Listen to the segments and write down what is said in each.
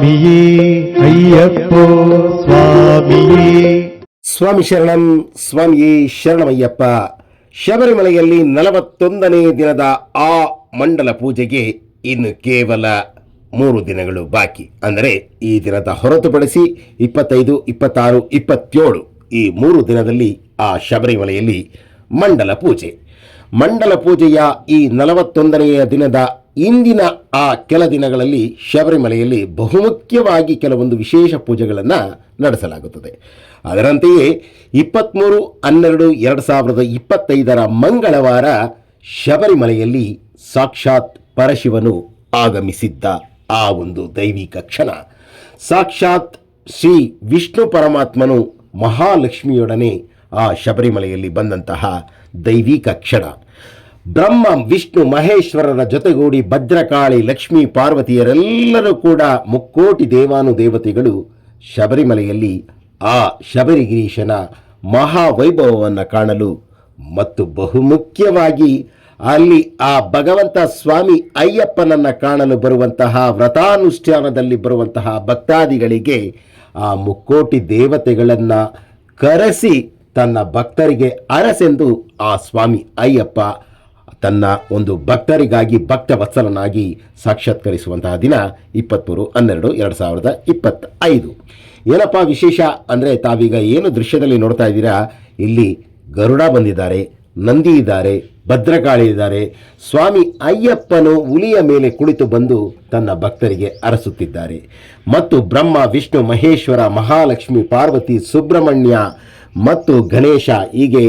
ಸ್ವಾಮಿಯೇ ಅಯ್ಯಪ್ಪೋ ಸ್ವಾಮಿಯೇ. ಸ್ವಾಮಿ ಶರಣಂ, ಸ್ವಾಮಿಯೇ ಶರಣಮಯ್ಯಪ್ಪ. ಶಬರಿಮಲೆಯಲ್ಲಿ 41ನೇ ದಿನದ ಆ ಮಂಡಲ ಪೂಜೆಗೆ ಇನ್ನು ಕೇವಲ 3 ದಿನಗಳು ಬಾಕಿ. ಅಂದರೆ ಈ ದಿನದ ಹೊರತುಪಡಿಸಿ 25, 26, 27 ಈ 3 ದಿನದಲ್ಲಿ ಆ ಶಬರಿಮಲೆಯಲ್ಲಿ ಮಂಡಲ ಪೂಜೆ. ಮಂಡಲ ಪೂಜೆಯ ಈ 41ನೆಯ ದಿನದ ಇಂದಿನ ಆ ಕೆಲ ದಿನಗಳಲ್ಲಿ ಶಬರಿಮಲೆಯಲ್ಲಿ ಬಹುಮುಖ್ಯವಾಗಿ ಕೆಲವೊಂದು ವಿಶೇಷ ಪೂಜೆಗಳನ್ನು ನಡೆಸಲಾಗುತ್ತದೆ. ಅದರಂತೆಯೇ 23/12/2025 ಮಂಗಳವಾರ ಶಬರಿಮಲೆಯಲ್ಲಿ ಸಾಕ್ಷಾತ್ ಪರಶಿವನು ಆಗಮಿಸಿದ್ದ ಆ ಒಂದು ದೈವಿಕ ಕ್ಷಣ, ಸಾಕ್ಷಾತ್ ಶ್ರೀ ವಿಷ್ಣು ಪರಮಾತ್ಮನು ಮಹಾಲಕ್ಷ್ಮಿಯೊಡನೆ ಆ ಶಬರಿಮಲೆಯಲ್ಲಿ ಬಂದಂತಹ ದೈವಿಕ ಕ್ಷಣ. ಬ್ರಹ್ಮ ವಿಷ್ಣು ಮಹೇಶ್ವರರ ಜೊತೆಗೂಡಿ ಭದ್ರಕಾಳಿ ಲಕ್ಷ್ಮೀ ಪಾರ್ವತಿಯರೆಲ್ಲರೂ ಕೂಡ ಮುಕ್ಕೋಟಿ ದೇವಾನುದೇವತೆಗಳು ಶಬರಿಮಲೆಯಲ್ಲಿ ಆ ಶಬರಿಗಿರೀಶನ ಮಹಾವೈಭವವನ್ನು ಕಾಣಲು ಮತ್ತು ಬಹುಮುಖ್ಯವಾಗಿ ಅಲ್ಲಿ ಆ ಭಗವಂತ ಸ್ವಾಮಿ ಅಯ್ಯಪ್ಪನನ್ನು ಕಾಣಲು ಬರುವಂತಹ ವ್ರತಾನುಷ್ಠಾನದಲ್ಲಿ ಬರುವಂತಹ ಭಕ್ತಾದಿಗಳಿಗೆ ಆ ಮುಕ್ಕೋಟಿ ದೇವತೆಗಳನ್ನು ಕರೆಸಿ ತನ್ನ ಭಕ್ತರಿಗೆ ಅರಸೆಂದು ಆ ಸ್ವಾಮಿ ಅಯ್ಯಪ್ಪ ತನ್ನ ಒಂದು ಭಕ್ತರಿಗಾಗಿ ಭಕ್ತವತ್ಸಲನಾಗಿ ಸಾಕ್ಷಾತ್ಕರಿಸುವಂತಹ ದಿನ 23/12/2025. ಏನಪ್ಪ ವಿಶೇಷ ಅಂದರೆ ತಾವೀಗ ಏನು ದೃಶ್ಯದಲ್ಲಿ ನೋಡ್ತಾ ಇದ್ದೀರಾ, ಇಲ್ಲಿ ಗರುಡ ಬಂದಿದ್ದಾರೆ, ನಂದಿ ಇದ್ದಾರೆ, ಭದ್ರಕಾಳಿ ಇದ್ದಾರೆ. ಸ್ವಾಮಿ ಅಯ್ಯಪ್ಪನು ಹುಲಿಯ ಮೇಲೆ ಕುಳಿತು ಬಂದು ತನ್ನ ಭಕ್ತರಿಗೆ ಅರಸುತ್ತಿದ್ದಾರೆ. ಮತ್ತು ಬ್ರಹ್ಮ ವಿಷ್ಣು ಮಹೇಶ್ವರ ಮಹಾಲಕ್ಷ್ಮಿ ಪಾರ್ವತಿ ಸುಬ್ರಹ್ಮಣ್ಯ ಮತ್ತು ಗಣೇಶ ಹೀಗೆ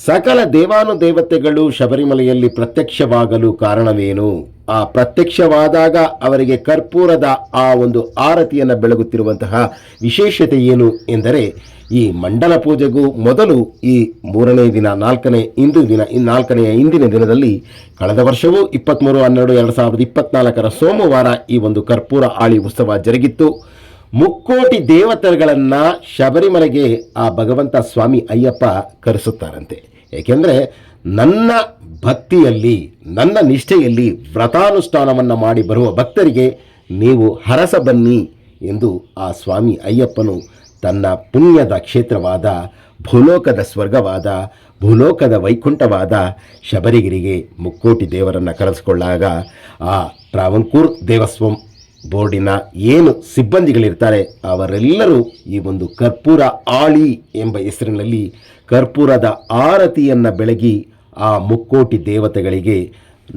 ಸಕಲ ದೇವಾನುದೇವತೆಗಳು ಶಬರಿಮಲೆಯಲ್ಲಿ ಪ್ರತ್ಯಕ್ಷವಾಗಲು ಕಾರಣವೇನು? ಆ ಪ್ರತ್ಯಕ್ಷವಾದಾಗ ಅವರಿಗೆ ಕರ್ಪೂರದ ಆ ಒಂದು ಆರತಿಯನ್ನು ಬೆಳಗುತ್ತಿರುವಂತಹ ವಿಶೇಷತೆ ಏನು ಎಂದರೆ, ಈ ಮಂಡಲ ಪೂಜೆಗೂ ಮೊದಲು ಈ 3ನೇ ದಿನ 4ನೇ ಇಂದಿನ ದಿನದಲ್ಲಿ ಕಳೆದ ವರ್ಷವೂ 23/12/2024 ಸೋಮವಾರ ಈ ಒಂದು ಕರ್ಪೂರ ಆಳಿ ಉತ್ಸವ ಜರುಗಿತ್ತು. ಮುಕ್ಕೋಟಿ ದೇವತೆಗಳನ್ನು ಶಬರಿಮಲೆಗೆ ಆ ಭಗವಂತ ಸ್ವಾಮಿ ಅಯ್ಯಪ್ಪ ಕರೆಸುತ್ತಾರಂತೆ. ಏಕೆಂದರೆ ನನ್ನ ಭಕ್ತಿಯಲ್ಲಿ, ನನ್ನ ನಿಷ್ಠೆಯಲ್ಲಿ ವ್ರತಾನುಷ್ಠಾನವನ್ನು ಮಾಡಿ ಬರುವ ಭಕ್ತರಿಗೆ ನೀವು ಹರಸ ಬನ್ನಿ ಎಂದು ಆ ಸ್ವಾಮಿ ಅಯ್ಯಪ್ಪನು ತನ್ನ ಪುಣ್ಯದ ಕ್ಷೇತ್ರವಾದ ಭೂಲೋಕದ ಸ್ವರ್ಗವಾದ ಭೂಲೋಕದ ವೈಕುಂಠವಾದ ಶಬರಿಗಿರಿಗೆ ಮುಕ್ಕೋಟಿ ದೇವರನ್ನು ಕರೆಸಿಕೊಳ್ಳಾಗ ಆ ಟ್ರಾವಂಕೂರ್ ದೇವಸ್ವಂ ಬೋರ್ಡಿನ ಏನು ಸಿಬ್ಬಂದಿಗಳಿರ್ತಾರೆ ಅವರೆಲ್ಲರೂ ಈ ಒಂದು ಕರ್ಪೂರ ಆಳಿ ಎಂಬ ಹೆಸರಿನಲ್ಲಿ ಕರ್ಪೂರದ ಆರತಿಯನ್ನು ಬೆಳಗಿ ಆ ಮುಕ್ಕೋಟಿ ದೇವತೆಗಳಿಗೆ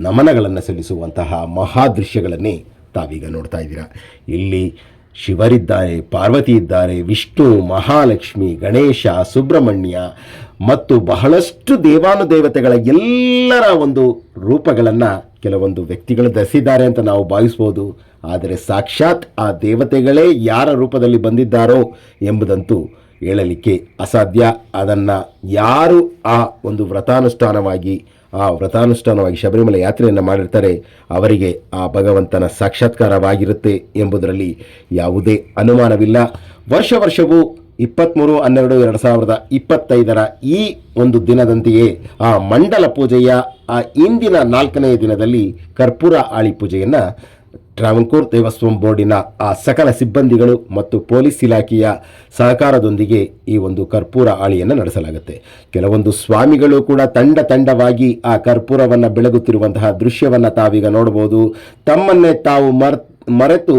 ನಮನಗಳನ್ನು ಸಲ್ಲಿಸುವಂತಹ ಮಹಾದೃಶ್ಯಗಳನ್ನೇ ತಾವೀಗ ನೋಡ್ತಾ ಇದ್ದೀರಾ. ಇಲ್ಲಿ ಶಿವರಿದ್ದಾರೆ, ಪಾರ್ವತಿ ಇದ್ದಾರೆ, ವಿಷ್ಣು, ಮಹಾಲಕ್ಷ್ಮಿ, ಗಣೇಶ, ಸುಬ್ರಹ್ಮಣ್ಯ ಮತ್ತು ಬಹಳಷ್ಟು ದೇವಾನುದೇವತೆಗಳ ಎಲ್ಲರ ಒಂದು ರೂಪಗಳನ್ನು ಕೆಲವೊಂದು ವ್ಯಕ್ತಿಗಳು ಧರಿಸಿದ್ದಾರೆ ಅಂತ ನಾವು ಭಾವಿಸ್ಬೋದು. ಆದರೆ ಸಾಕ್ಷಾತ್ ಆ ದೇವತೆಗಳೇ ಯಾರ ರೂಪದಲ್ಲಿ ಬಂದಿದ್ದಾರೋ ಎಂಬುದಂತೂ ಹೇಳಲಿಕ್ಕೆ ಅಸಾಧ್ಯ. ಅದನ್ನು ಯಾರು ಆ ಒಂದು ವ್ರತಾನುಷ್ಠಾನವಾಗಿ ಶಬರಿಮಲೆ ಯಾತ್ರೆಯನ್ನು ಮಾಡಿರ್ತಾರೆ ಅವರಿಗೆ ಆ ಭಗವಂತನ ಸಾಕ್ಷಾತ್ಕಾರವಾಗಿರುತ್ತೆ ಎಂಬುದರಲ್ಲಿ ಯಾವುದೇ ಅನುಮಾನವಿಲ್ಲ. ವರ್ಷವೂ 23/12/2025 ಈ ಒಂದು ದಿನದಂತೆಯೇ ಆ ಮಂಡಲ ಪೂಜೆಯ ಆ ಇಂದಿನ 4ನೇ ದಿನದಲ್ಲಿ ಕರ್ಪೂರ ಆಳಿ ಪೂಜೆಯನ್ನು ಟ್ರಾವಂಕೂರ್ ದೇವಸ್ವಂ ಬೋರ್ಡಿನ ಆ ಸಕಲ ಸಿಬ್ಬಂದಿಗಳು ಮತ್ತು ಪೊಲೀಸ್ ಇಲಾಖೆಯ ಸಹಕಾರದೊಂದಿಗೆ ಈ ಒಂದು ಕರ್ಪೂರ ಆಳಿಯನ್ನು ನಡೆಸಲಾಗುತ್ತೆ. ಕೆಲವೊಂದು ಸ್ವಾಮಿಗಳು ಕೂಡ ತಂಡವಾಗಿ ಆ ಕರ್ಪೂರವನ್ನು ಬೆಳಗುತ್ತಿರುವಂತಹ ದೃಶ್ಯವನ್ನು ತಾವೀಗ ನೋಡಬಹುದು. ತಮ್ಮನ್ನೇ ತಾವು ಮರೆತು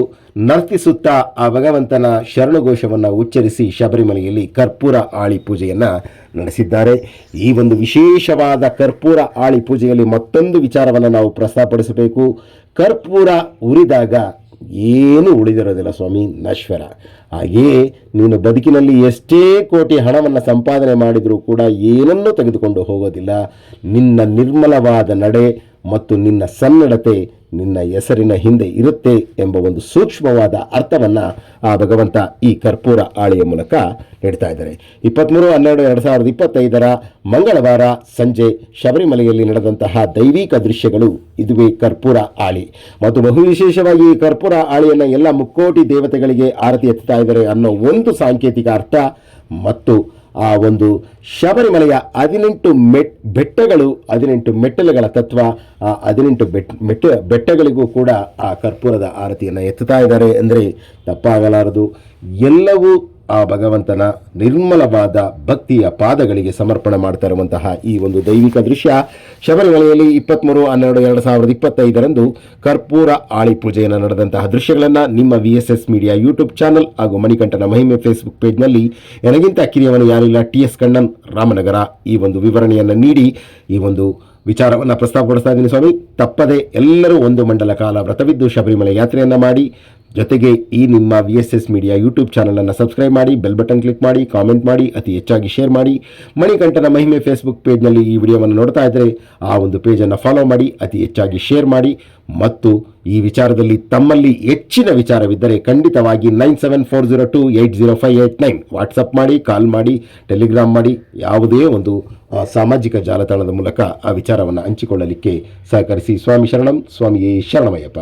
ನರ್ತಿಸುತ್ತಾ ಆ ಭಗವಂತನ ಶರಣಘೋಷವನ್ನು ಉಚ್ಚರಿಸಿ ಶಬರಿಮಲೆಯಲ್ಲಿ ಕರ್ಪೂರ ಆಳಿ ಪೂಜೆಯನ್ನು ನಡೆಸಿದ್ದಾರೆ. ಈ ಒಂದು ವಿಶೇಷವಾದ ಕರ್ಪೂರ ಆಳಿ ಪೂಜೆಯಲ್ಲಿ ಮತ್ತೊಂದು ವಿಚಾರವನ್ನು ನಾವು ಪ್ರಸ್ತಾಪಡಿಸಬೇಕು. ಕರ್ಪೂರ ಉರಿದಾಗ ಏನು ಉಳಿದಿರೋದಿಲ್ಲ ಸ್ವಾಮಿ, ನಶ್ವರ. ಹಾಗೆಯೇ ನೀನು ಬದುಕಿನಲ್ಲಿ ಎಷ್ಟೇ ಕೋಟಿ ಹಣವನ್ನು ಸಂಪಾದನೆ ಮಾಡಿದರೂ ಕೂಡ ಏನನ್ನೂ ತೆಗೆದುಕೊಂಡು ಹೋಗೋದಿಲ್ಲ. ನಿನ್ನ ನಿರ್ಮಲವಾದ ನಡೆ ಮತ್ತು ನಿನ್ನ ಸನ್ನಡತೆ ನಿನ್ನ ಹೆಸರಿನ ಹಿಂದೆ ಇರುತ್ತೆ ಎಂಬ ಒಂದು ಸೂಕ್ಷ್ಮವಾದ ಅರ್ಥವನ್ನು ಆ ಭಗವಂತ ಈ ಕರ್ಪೂರ ಆಳಿಯ ಮೂಲಕ ನೀಡ್ತಾ ಇದ್ದಾರೆ. 23/12/2025 ಮಂಗಳವಾರ ಸಂಜೆ ಶಬರಿಮಲೆಯಲ್ಲಿ ನಡೆದಂತಹ ದೈವಿಕ ದೃಶ್ಯಗಳು ಇದುವೇ ಕರ್ಪೂರ ಆಳಿ. ಮತ್ತು ಬಹು ವಿಶೇಷವಾಗಿ ಈ ಕರ್ಪೂರ ಆಳಿಯನ್ನು ಎಲ್ಲ ಮುಕ್ಕೋಟಿ ದೇವತೆಗಳಿಗೆ ಆರತಿ ಎತ್ತುತ್ತಾ ಇದ್ದಾರೆ ಅನ್ನೋ ಒಂದು ಸಾಂಕೇತಿಕ ಅರ್ಥ ಮತ್ತು ಆ ಒಂದು ಶಬರಿಮಲೆಯ 18 ಬೆಟ್ಟಗಳು, 18 ಮೆಟ್ಟಲುಗಳ ತತ್ವ, ಆ 18 ಬೆಟ್ಟಗಳಿಗೂ ಕೂಡ ಆ ಕರ್ಪೂರದ ಆರತಿಯನ್ನು ಎತ್ತುತ್ತಾ ಇದ್ದಾರೆ ಅಂದರೆ ತಪ್ಪಾಗಲಾರದು. ಎಲ್ಲವೂ ಆ ಭಗವಂತನ ನಿರ್ಮಲವಾದ ಭಕ್ತಿಯ ಪಾದಗಳಿಗೆ ಸಮರ್ಪಣೆ ಮಾಡ್ತಾ ಇರುವಂತಹ ಈ ಒಂದು ದೈವಿಕ ದೃಶ್ಯ ಶಬರಿಮಲೆಯಲ್ಲಿ 23/12/2025 ಕರ್ಪೂರ ಆಳಿ ಪೂಜೆಯನ್ನು ನಡೆದಂತಹ ದೃಶ್ಯಗಳನ್ನು ನಿಮ್ಮ VSS ಮೀಡಿಯಾ ಯೂಟ್ಯೂಬ್ ಚಾನಲ್ ಹಾಗೂ ಮಣಿಕಂಠನ ಮಹಿಮೆ ಫೇಸ್ಬುಕ್ ಪೇಜ್ನಲ್ಲಿ ನನಗಿಂತ ಕಿರಿಯವನು ಯಾರಿಲ್ಲ TS ಕಣ್ಣನ್ ರಾಮನಗರ ಈ ಒಂದು ವಿವರಣೆಯನ್ನು ನೀಡಿ ಈ ಒಂದು ವಿಚಾರವನ್ನು ಪ್ರಸ್ತಾಪಪಡಿಸ್ತಾ ಇದ್ದೀನಿ ಸ್ವಾಮಿ. ತಪ್ಪದೆ ಎಲ್ಲರೂ ಒಂದು ಮಂಡಲ ಕಾಲ ವ್ರತವಿದ್ದು ಶಬರಿಮಲೆ ಯಾತ್ರೆಯನ್ನು ಮಾಡಿ, ಜೊತೆಗೆ ಈ ನಿಮ್ಮ VSS ಮೀಡಿಯಾ ಯೂಟ್ಯೂಬ್ ಚಾನಲನ್ನು ಸಬ್ಸ್ಕ್ರೈಬ್ ಮಾಡಿ, ಬೆಲ್ ಬಟನ್ ಕ್ಲಿಕ್ ಮಾಡಿ, ಕಾಮೆಂಟ್ ಮಾಡಿ, ಅತಿ ಹೆಚ್ಚಾಗಿ ಶೇರ್ ಮಾಡಿ. ಮಣಿಕಂಠನ ಮಹಿಮೆ ಫೇಸ್ಬುಕ್ ಪೇಜ್ನಲ್ಲಿ ಈ ವಿಡಿಯೋವನ್ನು ನೋಡ್ತಾ ಇದ್ದರೆ ಆ ಒಂದು ಪೇಜನ್ನು ಫಾಲೋ ಮಾಡಿ, ಅತಿ ಹೆಚ್ಚಾಗಿ ಶೇರ್ ಮಾಡಿ. ಮತ್ತು ಈ ವಿಚಾರದಲ್ಲಿ ತಮ್ಮಲ್ಲಿ ಹೆಚ್ಚಿನ ವಿಚಾರವಿದ್ದರೆ ಖಂಡಿತವಾಗಿ 9740280589 ವಾಟ್ಸಪ್ ಮಾಡಿ, ಕಾಲ್ ಮಾಡಿ, ಟೆಲಿಗ್ರಾಮ್ ಮಾಡಿ, ಯಾವುದೇ ಒಂದು ಸಾಮಾಜಿಕ ಜಾಲತಾಣದ ಮೂಲಕ ಆ ವಿಚಾರವನ್ನು ಹಂಚಿಕೊಳ್ಳಲಿಕ್ಕೆ ಸಹಕರಿಸಿ. ಸ್ವಾಮಿ ಶರಣಂ, ಸ್ವಾಮಿಯೇ ಶರಣಮಯ್ಯಪ್ಪ.